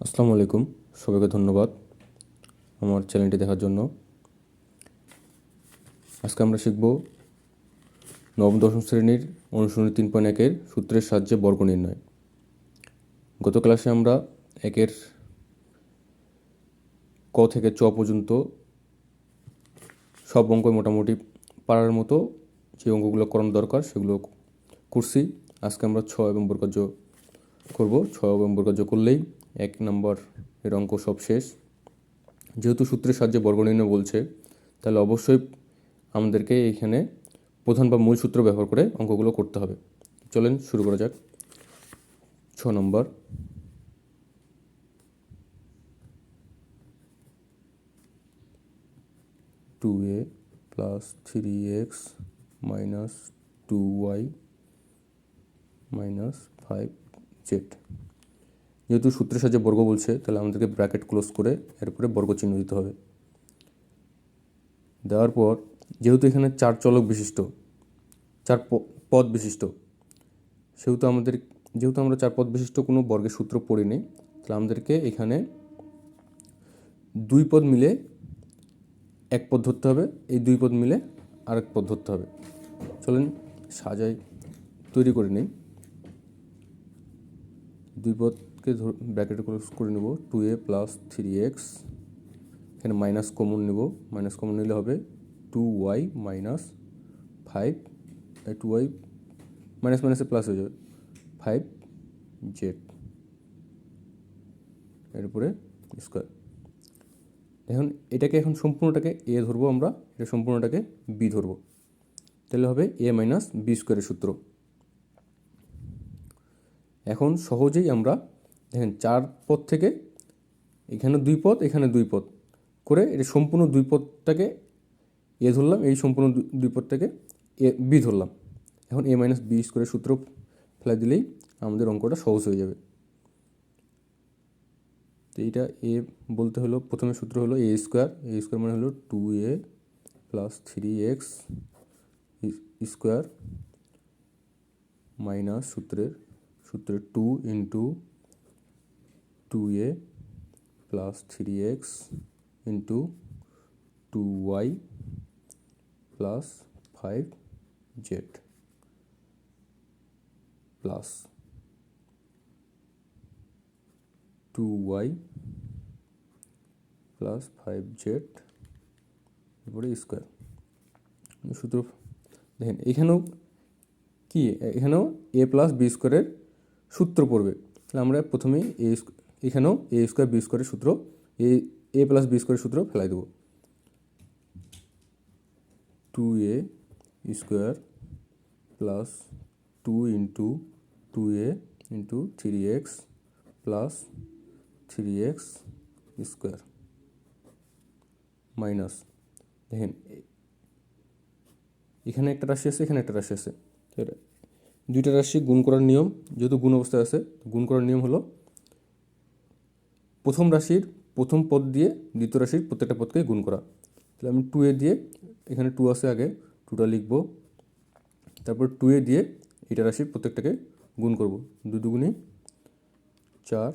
আসসালামু আলাইকুম, সবাইকে ধন্যবাদ আমার চ্যানেলটি দেখার জন্য। আজকে আমরা শিখব নবম দশম শ্রেণীর অনুশীলনী 3.1-এর সূত্রের সাহায্যে বর্গ নির্ণয়। গত ক্লাসে আমরা একের ক থেকে চ পর্যন্ত সব অঙ্ক মোটামুটি পারার মতো যে অঙ্কগুলো করানো দরকার সেগুলো করছি। আজকে আমরা ছ এবং বর্গকার্য করব। ছ এবং বর্গকার্য করলেই 1 নম্বর এর অঙ্ক সব শেষ। যেহেতু সূত্রের সাহায্যে বর্গ নির্ণয় বলছে, তাহলে অবশ্যই আমাদেরকে এখানে প্রধান বা মূল সূত্র ব্যবহার করে অঙ্কগুলো করতে হবে। চলেন শুরু করা যাক। 6 নম্বর, two A plus 3x minus 2y minus 5z। যেহেতু সূত্রের সাহায্যে বর্গ বলছে, তাহলে আমাদেরকে ব্র্যাকেট ক্লোজ করে এরপরে বর্গ চিহ্ন দিতে হবে। দেওয়ার পর যেহেতু এখানে 4 চলক বিশিষ্ট, 4 পদ বিশিষ্ট, যেহেতু আমরা 4 পদ বিশিষ্ট কোনো বর্গের সূত্র পড়িনি, তাহলে আমাদেরকে এখানে 2 পদ মিলে এক পদ ধরতে হবে, এই 2 পদ মিলে আরেক পদ ধরতে হবে। চলেন সাজাই তৈরি করে নিই। 2 পদকে ব্র্যাকেটে ক্লোজ করে নেব। 2a প্লাস 3x, এখানে মাইনাস কমন নেব। মাইনাস কমন নিলে হবে 2y মাইনাস 5, 2y মাইনাস মাইনাসে প্লাস হয়ে যাবে 5z, এরপরে স্কোয়ার। এখন সম্পূর্ণটাকে এ ধরবো, আমরা এটা সম্পূর্ণটাকে বি ধরবো, তাহলে হবে এ মাইনাস বি স্কোয়ারের সূত্র। এখন সহজেই আমরা দেখেন 4 পদ থেকে এখানে 2 পদ, এখানে 2 পদ করে এটা সম্পূর্ণ 2 পদটাকে এ ধরলাম, এই সম্পূর্ণ 2 পদটাকে এ বি ধরলাম। এখন এ মাইনাস বি স্কোয়ারের সূত্র ফেলে দিলেই আমাদের অঙ্কটা সহজ হয়ে যাবে। তো এইটা এ বলতে হলো, প্রথমে সূত্র হলো এ স্কোয়ার মানে হলো 2a plus 3x square minus সূত্রের 2 into 2a plus 3x into 2y plus 5z plus 2y plus 5z এরপরে স্কোয়ার। সূত্র দেখেন এখানেও এ প্লাস বি স্কোয়ারের সূত্র পড়বে। তাহলে আমরা প্রথমেই এখানেও এ স্কোয়ার বি স্কোয়ারের সূত্র, এ প্লাস বি স্কোয়ারের সূত্র ফেলাই দেবো। 2a square plus 2 into 2a into 3x plus 3x square minus, দেখেন এখানে একটা রাশি আছে, এখানে একটা রাশি আছে, দুইটা রাশি গুণ করার নিয়ম, যেহেতু গুণ অবস্থায় আছে, গুণ করার নিয়ম হলো প্রথম রাশির প্রথম পদ দিয়ে দ্বিতীয় রাশির প্রত্যেকটা পদকে গুণ করা। তাহলে আমি 2a দিয়ে, এখানে 2 আছে আগে, 2টা লিখব, তারপর 2a দিয়ে এটা রাশির প্রত্যেকটাকে গুণ করব। 2 দুগুণে 4,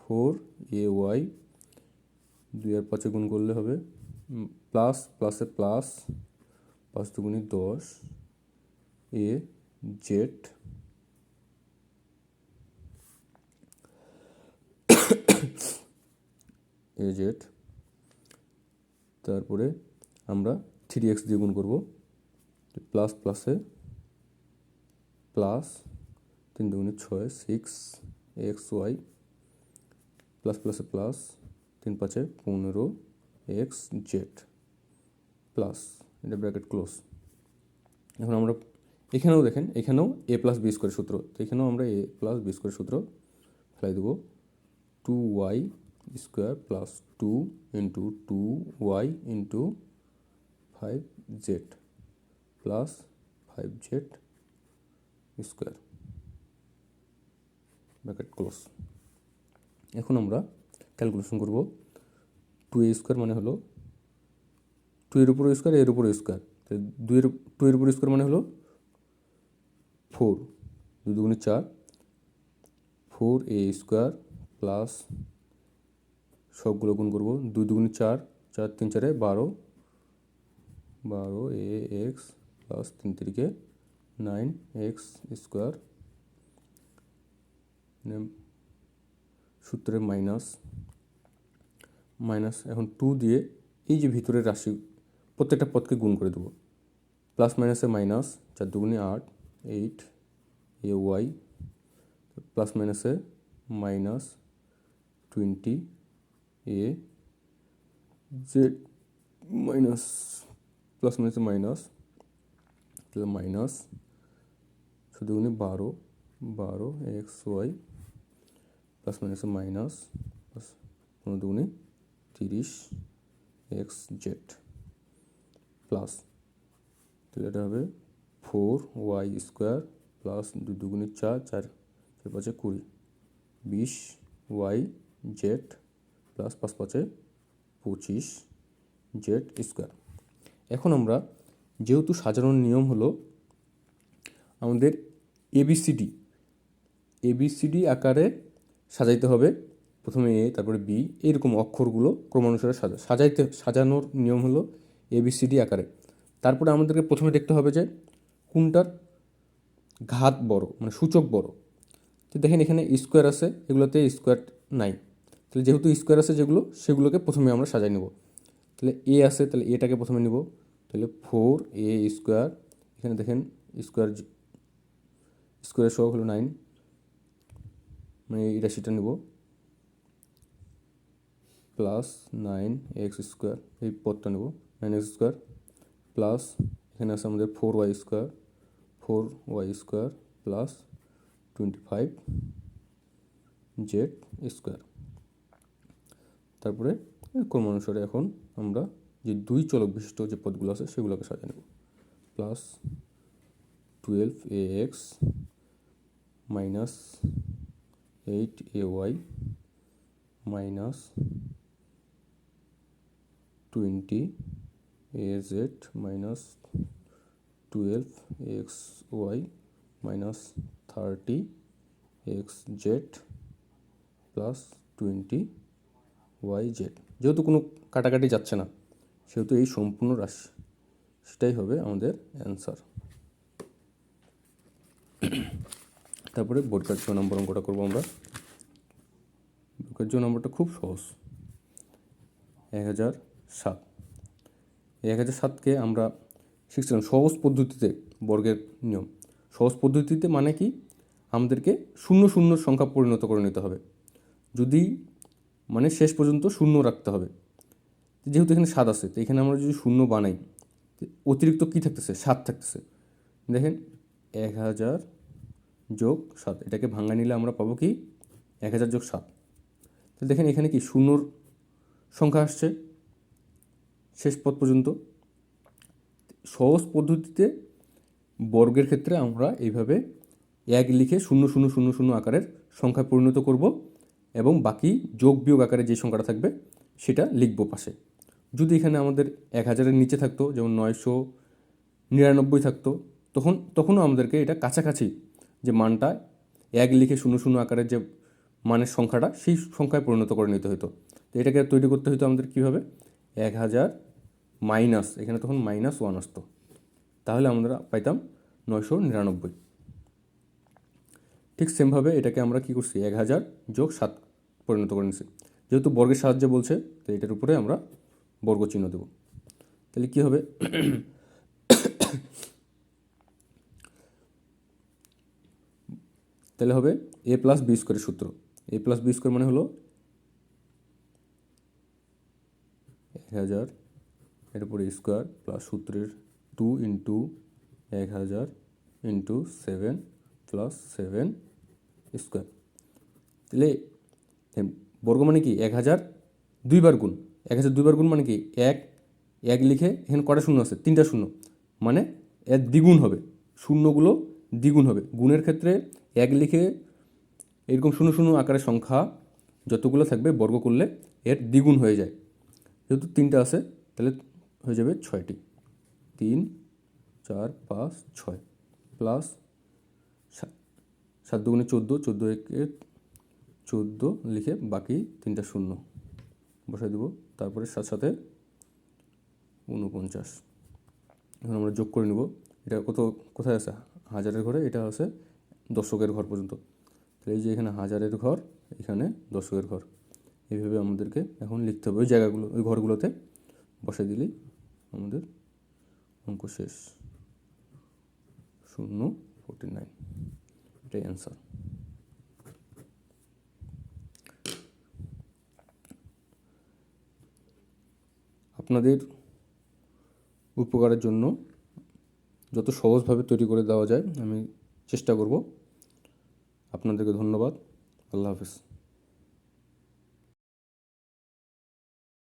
4ay, 2 আর 5 গুণ করলে হবে প্লাস প্লাসে প্লাস, 5 দুগুণে 10 a জেড জেড। তারপরে আমরা 3x দিয়ে গুণ করব, প্লাস প্লাসে প্লাস, 3 দুগুণে 6, 6xy প্লাস প্লাসে প্লাস, 3 5 15xz প্লাস, এটা ব্র্যাকেট ক্লোজ। এখন আমরা এখানেও দেখেন, এখানেও এ প্লাস বি স্কোয়ারের সূত্র, তো এখানেও আমরা এ প্লাস বি স্কোয়ারের সূত্র ফেলাই দেবো। 2y square plus 2 into 2y into 5z plus 5z square bracket close. এখন আমরা ক্যালকুলেশন করব। 2a স্কোয়ার মানে হলো 2 এর উপর স্কোয়ার, এর উপর স্কোয়ার, 2 এর উপর স্কোয়ার মানে হলো 4, 2 দুগুণে 4, 4a স্কোয়ার প্লাস সবগুলো গুণ করব। 2 দুগুণে 4, 4 3 4 12, 12 এক্স প্লাস 3 3 9 এক্স স্কোয়ার, সূত্রে মাইনাস মাইনাস। এখন 2 দিয়ে এই যে ভিতরের রাশি প্রত্যেকটা পদকে গুণ করে দেবো। প্লাস মাইনাসে মাইনাস, 4 দুগুণে 8, 8 এ ওয়াই, প্লাস মাইনাসে minus 20 A Z, minus plus মাইনাসে মাইনাস, তাহলে মাইনাস 4 দুগুণে 12, 12 এক্স ওয়াই, প্লাস মাইনাসে মাইনাস, প্লাস 15 দুগুণে 30 এক্স জেড, প্লাস, তাহলে এটা হবে 4y স্কোয়ার প্লাস 2 দুগুণে 4, 4 4 5 20, 20y Z plus 5 5 25 Z square. এখন আমরা যেহেতু সাজানোর নিয়ম হলো আমাদের এবিসিডি আকারে সাজাইতে হবে। প্রথমে এ, তারপরে বি, এইরকম অক্ষরগুলো ক্রমানুসারে সাজানোর নিয়ম হলো এবিসিডি আকারে। তারপরে আমাদেরকে প্রথমে দেখতে হবে যে কোনটার ঘাত বড়, মানে সূচক বড়। তো দেখেন এখানে স্কোয়ার আছে, এগুলোতে স্কোয়ার নাই, তাহলে যেহেতু স্কোয়ার আছে সেগুলোকে প্রথমে আমরা সাজাই নেব। তাহলে এ আছে, তাহলে এটাকে প্রথমে নেব। তাহলে 4a স্কোয়ার, এখানে দেখেন স্কোয়ারের সহগ হলো 9, মানে এই রাশিটা নেব, প্লাস 9x স্কোয়ার, এই পদটা নেব 9x স্কোয়ার, প্লাস এখানে আছে আমাদের 4y square, 4y square plus 25 Z square. তারপরে ক্রমানুসারে এখন আমরা যে 2 চলক বিশিষ্ট যে পদগুলো আছে সেগুলোকে সাজিয়ে নেব। Plus 12ax minus 8ay minus 20az minus 12xy minus 30xz plus 20yz। যেহেতু কোনো কাটাকাটি যাচ্ছে না সেহেতু এই সম্পূর্ণ রাশি সেটাই হবে আমাদের অ্যান্সার। তারপরে বর্গের নম্বর অঙ্কটা করবো আমরা। বর্গের নম্বরটা খুব সহজ, 1007। 1007কে আমরা শিখছিলাম সহজ পদ্ধতিতে বর্গের নিয়ম। সহজ পদ্ধতিতে মানে কি, আমাদেরকে শূন্য শূন্য সংখ্যা পরিণত করে নিতে হবে, যদি মানে শেষ পর্যন্ত শূন্য রাখতে হবে। যেহেতু এখানে 7 আছে, তো এখানে আমরা যদি শূন্য বানাই অতিরিক্ত কী থাকতেছে, 7 থাকতেছে। দেখেন 1000 যোগ 7, এটাকে ভাঙা নিলে আমরা পাবো কি 1000 যোগ 7। তো দেখেন এখানে কি শূন্যর সংখ্যা আসছে শেষ পদ পর্যন্ত। সহজ পদ্ধতিতে বর্গের ক্ষেত্রে আমরা এইভাবে 1 লিখে 0 0 0 0 আকারের সংখ্যায় পরিণত করব এবং বাকি যোগ বিয়োগ আকারে যে সংখ্যাটা থাকবে সেটা লিখব পাশে। যদি এখানে আমাদের 1000-এর নিচে থাকতো, যেমন 999 থাকতো, তখনও আমাদেরকে এটা কাছাকাছি যে মানটা 1 লিখে 0 0 আকারের যে মানের সংখ্যাটা সেই সংখ্যায় পরিণত করে নিতে হতো। তো এটাকে তৈরি করতে হতো আমাদের কীভাবে, 1000 মাইনাস, এখানে তখন -1 আসতো, তাহলে আমরা পাইতাম 999। ঠিক সেমভাবে এটাকে আমরা কী করছি, 1000 যোগ 7 পরিণত করে নিচ্ছি। যেহেতু বর্গের সাহায্যে বলছে, তো এটার উপরে আমরা বর্গ চিহ্ন দেব। তাহলে কী হবে, তাহলে হবে a প্লাস বি স্কোয়ারের সূত্র। a প্লাস বি স্কোয়ার মানে হলো 1000 এর উপরে স্কোয়ার প্লাস সূত্রের 2 ইন্টু 1000 ইন্টু 7 প্লাস 7 স্কোয়ার। তাহলে বর্গ মানে কি 1000 দুইবার গুণ, 1000 দুইবার গুণ মানে কি 1 লিখে এখানে কটা শূন্য আছে, 3টা শূন্য, মানে এর দ্বিগুণ হবে, শূন্যগুলো দ্বিগুণ হবে। গুণের ক্ষেত্রে 1 লিখে এরকম 0 0 আকারের সংখ্যা যতগুলো থাকবে বর্গ করলে এর দ্বিগুণ হয়ে যায়। যেহেতু 3টা আছে তাহলে হয়ে যাবে 6টি, 3 4 5 6 প্লাস 7 দুগুণে 14, 14 একে 14 লিখে বাকি 3টা শূন্য, বসাই দেবো, তারপরে সাথে সাথে 49। এখন আমরা যোগ করে নেব। এটা কোথায় আছে? হাজারের ঘরে, এটা আছে দশকের ঘর পর্যন্ত। তাহলে এই যে এখানে হাজারের ঘর, এখানে দশকের ঘর, এইভাবে আমাদেরকে এখন লিখতে হবে। ওই জায়গাগুলো, ওই ঘরগুলোতে বসাই দিলেই আমাদের অঙ্ক শেষ। 049, এটাই অ্যান্সার। আপনাদের উপকারের জন্য যত সহজভাবে তৈরি করে দেওয়া যায় আমি চেষ্টা করব। আপনাদেরকে ধন্যবাদ। আল্লাহ হাফিজ।